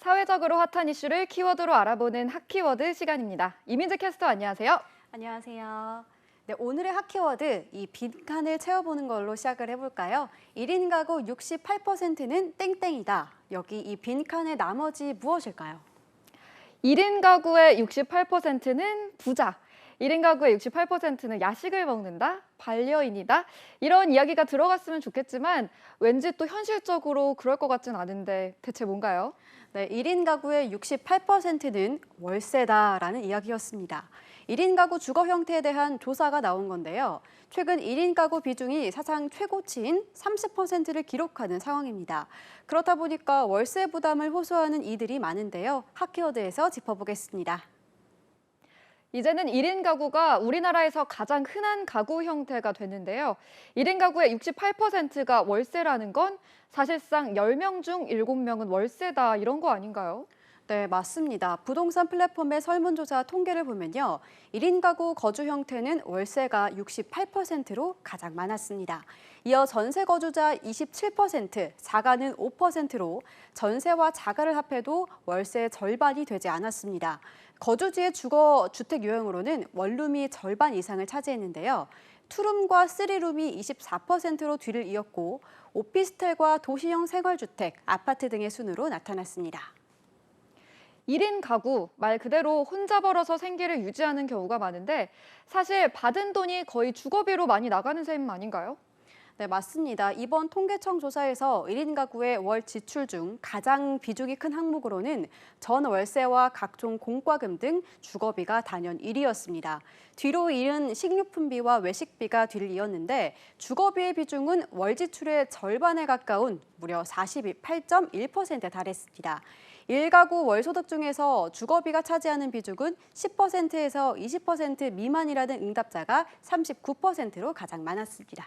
사회적으로 핫한 이슈를 키워드로 알아보는 핫키워드 시간입니다. 이민재 캐스터 안녕하세요. 안녕하세요. 네, 오늘의 핫키워드 이 빈칸을 채워보는 걸로 시작을 해볼까요? 1인 가구 68%는 땡땡이다. 여기 이 빈칸의 나머지 무엇일까요? 1인 가구의 68%는 부자. 1인 가구의 68%는 야식을 먹는다, 반려인이다. 이런 이야기가 들어갔으면 좋겠지만 왠지 또 현실적으로 그럴 것 같진 않은데 대체 뭔가요? 네, 1인 가구의 68%는 월세다라는 이야기였습니다. 1인 가구 주거 형태에 대한 조사가 나온 건데요. 최근 1인 가구 비중이 사상 최고치인 30%를 기록하는 상황입니다. 그렇다 보니까 월세 부담을 호소하는 이들이 많은데요. 핫키워드에서 짚어보겠습니다. 이제는 1인 가구가 우리나라에서 가장 흔한 가구 형태가 됐는데요. 1인 가구의 68%가 월세라는 건 사실상 10명 중 7명은 월세다 이런 거 아닌가요? 네, 맞습니다. 부동산 플랫폼의 설문조사 통계를 보면요. 1인 가구 거주 형태는 월세가 68%로 가장 많았습니다. 이어 전세 거주자 27%, 자가는 5%로 전세와 자가를 합해도 월세의 절반이 되지 않았습니다. 거주지의 주거 주택 유형으로는 원룸이 절반 이상을 차지했는데요. 투룸과 쓰리룸이 24%로 뒤를 이었고 오피스텔과 도시형 생활주택, 아파트 등의 순으로 나타났습니다. 1인 가구, 말 그대로 혼자 벌어서 생계를 유지하는 경우가 많은데 사실 받은 돈이 거의 주거비로 많이 나가는 셈 아닌가요? 네, 맞습니다. 이번 통계청 조사에서 1인 가구의 월 지출 중 가장 비중이 큰 항목으로는 전월세와 각종 공과금 등 주거비가 단연 1위였습니다. 뒤로 이은 식료품비와 외식비가 뒤를 이었는데 주거비의 비중은 월 지출의 절반에 가까운 무려 48.1%에 달했습니다. 1가구 월소득 중에서 주거비가 차지하는 비중은 10%에서 20% 미만이라는 응답자가 39%로 가장 많았습니다.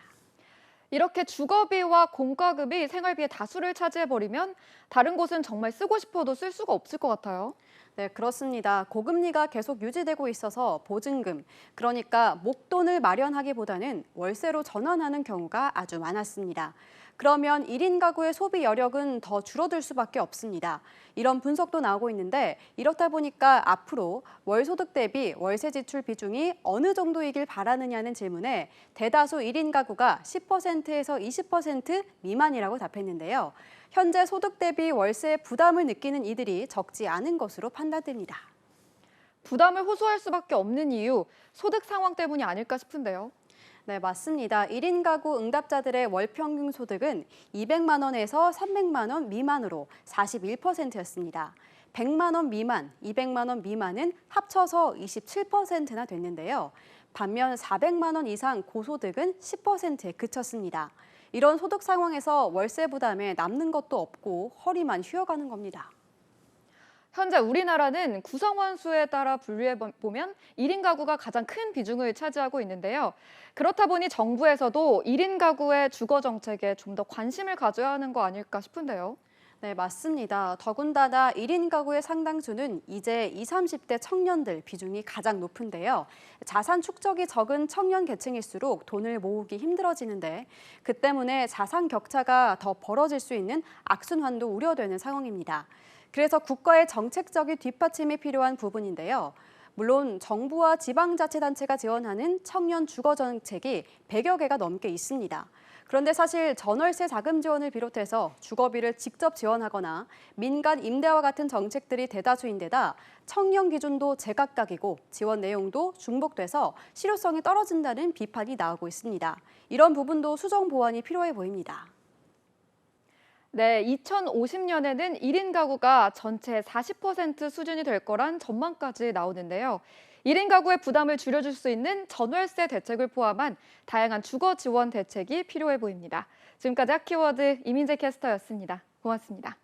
이렇게 주거비와 공과금이 생활비의 다수를 차지해버리면 다른 곳은 정말 쓰고 싶어도 쓸 수가 없을 것 같아요. 네, 그렇습니다. 고금리가 계속 유지되고 있어서 보증금, 그러니까 목돈을 마련하기보다는 월세로 전환하는 경우가 아주 많았습니다. 그러면 1인 가구의 소비 여력은 더 줄어들 수밖에 없습니다. 이런 분석도 나오고 있는데 이렇다 보니까 앞으로 월소득 대비 월세 지출 비중이 어느 정도이길 바라느냐는 질문에 대다수 1인 가구가 10%에서 20% 미만이라고 답했는데요. 현재 소득 대비 월세 부담을 느끼는 이들이 적지 않은 것으로 판단됩니다. 부담을 호소할 수밖에 없는 이유, 소득 상황 때문이 아닐까 싶은데요. 네, 맞습니다. 1인 가구 응답자들의 월 평균 소득은 200만 원에서 300만 원 미만으로 41%였습니다. 100만 원 미만, 200만 원 미만은 합쳐서 27%나 됐는데요. 반면 400만 원 이상 고소득은 10%에 그쳤습니다. 이런 소득 상황에서 월세 부담에 남는 것도 없고 허리만 휘어가는 겁니다. 현재 우리나라는 구성원 수에 따라 분류해보면 1인 가구가 가장 큰 비중을 차지하고 있는데요. 그렇다 보니 정부에서도 1인 가구의 주거 정책에 좀 더 관심을 가져야 하는 거 아닐까 싶은데요. 네, 맞습니다. 더군다나 1인 가구의 상당수는 이제 20, 30대 청년들 비중이 가장 높은데요. 자산 축적이 적은 청년 계층일수록 돈을 모으기 힘들어지는데 그 때문에 자산 격차가 더 벌어질 수 있는 악순환도 우려되는 상황입니다. 그래서 국가의 정책적인 뒷받침이 필요한 부분인데요. 물론 정부와 지방자치단체가 지원하는 청년 주거 정책이 100여 개가 넘게 있습니다. 그런데 사실 전월세 자금 지원을 비롯해서 주거비를 직접 지원하거나 민간 임대와 같은 정책들이 대다수인데다 청년 기준도 제각각이고 지원 내용도 중복돼서 실효성이 떨어진다는 비판이 나오고 있습니다. 이런 부분도 수정 보완이 필요해 보입니다. 네, 2050년에는 1인 가구가 전체 40% 수준이 될 거란 전망까지 나오는데요. 1인 가구의 부담을 줄여줄 수 있는 전월세 대책을 포함한 다양한 주거 지원 대책이 필요해 보입니다. 지금까지 핫키워드 이민재 캐스터였습니다. 고맙습니다.